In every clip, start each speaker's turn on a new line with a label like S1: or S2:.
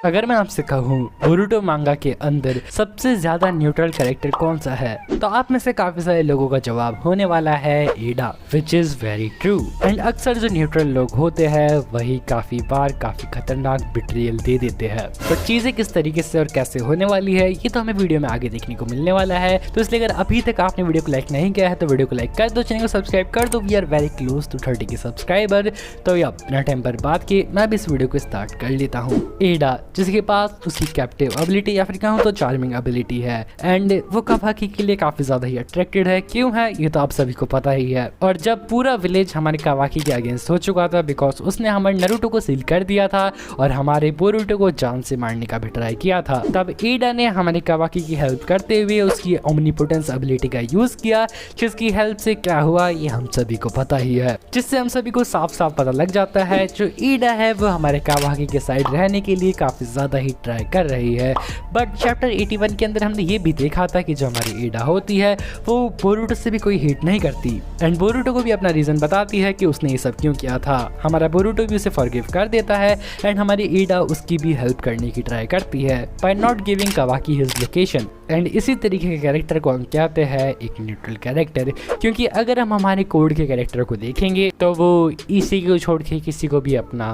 S1: अगर मैं आपसे कहूँ बोरुटो मांगा के अंदर सबसे ज्यादा न्यूट्रल कैरेक्टर कौन सा है, तो आप में से काफी सारे लोगों का जवाब होने वाला है एडा, which is very true. And अक्सर जो न्यूट्रल लोग होते हैं वही काफी बार काफी खतरनाक बिट्रियल दे देते हैं। तो चीजें किस तरीके से और कैसे होने वाली है ये तो हमें वीडियो में आगे देखने को मिलने वाला है। तो इसलिए अगर अभी तक आपने वीडियो को लाइक नहीं किया है तो वीडियो को लाइक कर दो, चैनल को सब्सक्राइब कर दो। We are very close to 30 के सब्सक्राइबर। तो या बिना टाइम पर बात किए मैं भी इस वीडियो को स्टार्ट कर लेता हूँ। एडा जिसके पास उसकी कैप्टिव एबिलिटी या फिर कहूँ तो चार्मिंग एबिलिटी है एंड वो कावाकी के लिए काफी ज्यादा ही अट्रैक्टेड है। क्यों है ये तो आप सभी को पता ही है। और जब पूरा विलेज हमारे कावाकी के अगेंस्ट हो चुका था बिकॉज उसने हमारे नारुतो को सील कर दिया था और हमारे बोरुटो को जान से मारने का भी ट्राई किया था, तब एडा ने हमारे कावाकी की हेल्प करते हुए उसकी ओमनीपोटेंस एबिलिटी का यूज किया, जिसकी हेल्प से क्या हुआ ये हम सभी को पता ही है। जिससे हम सभी को साफ साफ पता लग जाता है जो एडा है वो हमारे कावाकी के साइड रहने के लिए काफी ज्यादा ही ट्राई कर रही है। बट चैप्टर 81 के अंदर हमने ये भी देखा था कि जो हमारी एडा होती है वो बोरुटो से भी कोई हिट नहीं करती एंड बोरुटो को भी अपना रीजन बताती है कि उसने ये सब क्यों किया था। हमारा बोरुटो भी उसे फॉरगिव कर देता है एंड हमारी एडा उसकी भी हेल्प करने की ट्राई करती है by not giving Kawaki his location. And इसी तरीके के कैरेक्टर को हम कहते हैं एक न्यूट्रल कैरेक्टर, क्योंकि अगर हम हमारे कोड के कैरेक्टर को देखेंगे तो वो इसी को छोड़ के किसी को भी अपना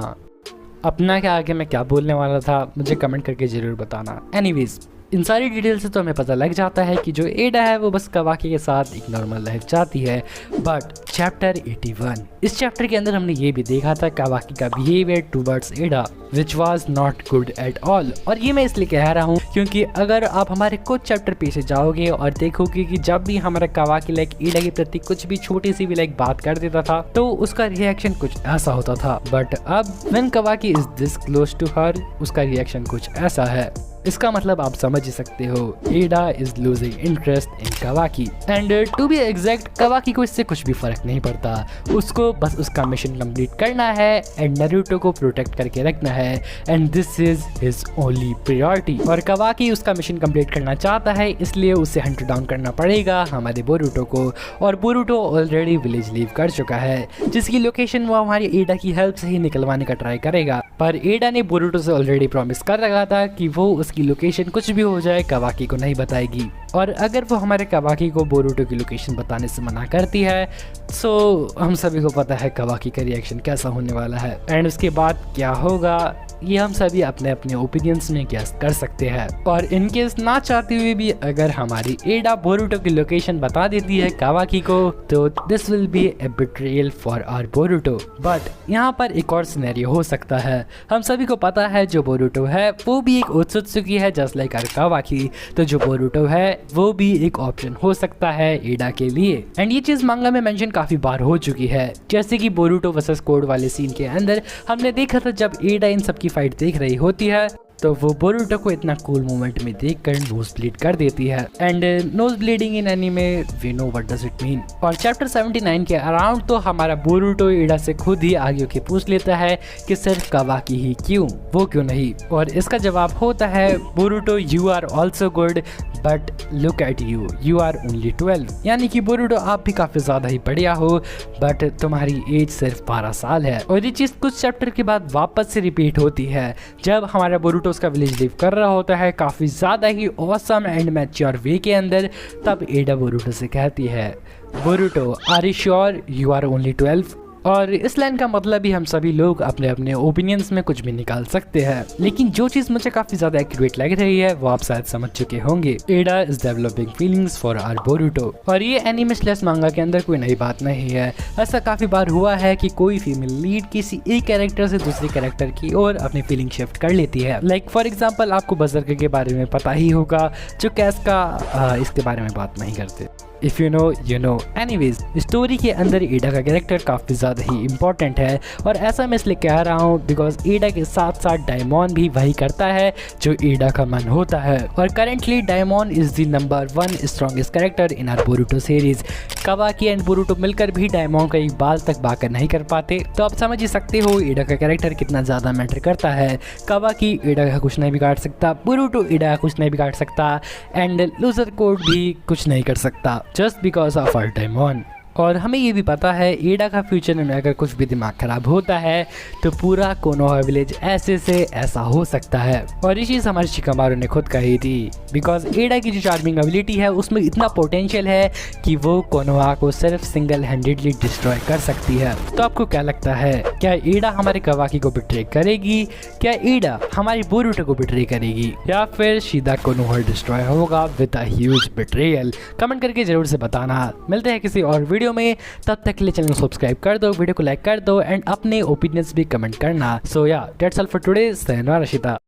S1: क्या आगे मैं क्या बोलने वाला था मुझे कमेंट करके जरूर बताना। एनीवेज इन सारी डिटेल से तो हमें पता लग जाता है कि जो एडा है वो बस कावाकी के साथ एक नॉर्मल लाइफ चाहती है। बट चैप्टर 81 इस चैप्टर के अंदर हमने ये भी देखा था कावाकी का बिहेवियर टूवर्ड्स एडा which was not good at all. और ये मैं इसलिए कह रहा हूँ क्योंकि अगर आप हमारे कुछ चैप्टर पीछे जाओगे और देखोगे कि जब भी हमारा कावाकी एडा के प्रति कुछ भी छोटी सी भी बात कर देता था तो उसका रिएक्शन कुछ ऐसा होता था। बट अब when Kawaki is this close to her उसका रिएक्शन कुछ ऐसा है। इसका मतलब आप समझ ही सकते हो Ada is losing interest in Kawaki and to be exact Kawaki को इससे कुछ भी फर्क नहीं पड़ता। उसको बस उसका मिशन कंप्लीट करना है एंड नारुतो को प्रोटेक्ट करके रखना है and this is his only priority. और कावाकी उसका मिशन कंप्लीट करना चाहता है इसलिए उसे हंट डाउन करना पड़ेगा हमारे बोरुटो को। और बोरुटो ऑलरेडी विलेज लीव कर चुका है जिसकी लोकेशन वो हमारी एडा की हेल्प से ही निकलवाने का ट्राई करेगा। पर एडा ने बोरुटो से ऑलरेडी प्रॉमिस कर रखा था कि वो उसकी लोकेशन कुछ भी हो जाए कावाकी को नहीं बताएगी। और अगर वो हमारे कावाकी को बोरुटो की लोकेशन बताने से मना करती है सो हम सभी को पता है कावाकी का रिएक्शन कैसा होने वाला है एंड उसके बाद क्या होगा ये हम सभी अपने अपने ओपिनियंस में गेस कर सकते हैं। और इनकेस ना चाहते हुए भी अगर हमारी एडा बोरुटो की लोकेशन बता देती है कावाकी को तो this will be a betrayal for our Boruto. But यहाँ पर एक और सिनेरियो हो सकता है। हम सभी को पता है जो बोरुटो है वो भी एक ओत्सुत्सुकी है जस्ट लाइक आवर कावाकी, तो जो बोरुटो है वो भी एक ऑप्शन हो सकता है एडा के लिए। एंड ये चीज मांगा में मेंशन काफी बार हो चुकी है, जैसे कि बोरुटो वर्सेस कोड वाले सीन के अंदर हमने देखा था जब एडा इन सबकी फाइट देख रही होती है तो वो बोरुटो को इतना कूल मोमेंट में देखकर नोज ब्लीड कर देती है and nose bleeding in anime we know what does it mean. और चैप्टर 79 के अराउंड तो हमारा बोरुटो एडा से खुद ही आगे होके पूछ लेता है कि सिर्फ कावाकी ही क्यों, वो क्यों नहीं। और इसका जवाब होता है Boruto you are also good but look at you, you are only 12। यानी कि बोरुटो आप भी काफी ज्यादा ही बढ़िया हो बट तुम्हारी एज सिर्फ 12 साल है। और ये चीज कुछ चैप्टर के बाद वापस से रिपीट होती है जब हमारा बोरुटो उसका विलेज लीव कर रहा होता है काफी ज्यादा ही ऑसम एंड मैच्योर वे के अंदर। तब एडा बोरुटो से कहती है Boruto are you sure you are only 12। और इस लाइन का मतलब भी हम सभी लोग अपने अपने ओपिनियंस में कुछ भी निकाल सकते हैं, लेकिन जो चीज मुझे काफी ज्यादा एक्यूरेट लग रही है वो आप शायद समझ चुके होंगे। Ada is developing feelings for our Boruto. और ये एनीमे स्लैश मांगा के अंदर कोई नई बात नहीं है। ऐसा काफी बार हुआ है कि कोई फीमेल लीड किसी एक कैरेक्टर से दूसरे कैरेक्टर की ओर अपनी फीलिंग शिफ्ट कर लेती है। लाइक फॉर एग्जाम्पल आपको बजर्क के बारे में पता ही होगा जो कैस का इसके बारे में बात नहीं करते। If you know you know. Anyways story के अंदर एडा का कैरेक्टर काफी ज्यादा ही इम्पोर्टेंट है और ऐसा मैं इसलिए कह रहा हूँ बिकॉज एडा के साथ साथ डायमॉन भी वही करता है जो एडा का मन होता है। और currently Daemon is the number 1 strongest character in our Boruto series. Kawaki and Boruto मिलकर भी डायमॉन का एक बाल तक बाकर नहीं कर पाते, तो आप समझ ही सकते हो एडा का कैरेक्टर कितना ज्यादा मैटर करता है। कावाकी एडा का कुछ नहीं बिगाड़ सकता, बोरुटो एडा का कुछ नहीं बिगाड़ सकता एंड लूजर कोड भी कुछ नहीं कर सकता just because of our Daimon। और हमें ये भी पता है एडा का फ्यूचर में अगर कुछ भी दिमाग खराब होता है तो पूरा कोनोहा विलेज ऐसे से ऐसा हो सकता है। और ये चीज़ हमारे शिकामारू ने खुद कही थी, बिकॉज एडा की जो चार्मिंग एबिलिटी है उसमें इतना पोटेंशियल है कि वो कोनोहा को सिर्फ सिंगल हैंडेडली डिस्ट्रॉय कर सकती है। तो आपको क्या लगता है, क्या एडा हमारे कवाकी को बिट्रे करेगी, क्या एडा हमारी बोरुटो को बिट्रे करेगी, या फिर सीधा कोनोहा डिस्ट्रॉय होगा with a huge betrayal? Comment करके जरूर से बताना। मिलते हैं किसी और वीडियो में, तब तक के लिए चैनल को सब्सक्राइब कर दो, वीडियो को लाइक कर दो एंड अपने ओपिनियंस भी कमेंट करना। सो या that's all for today. sayonara शिता।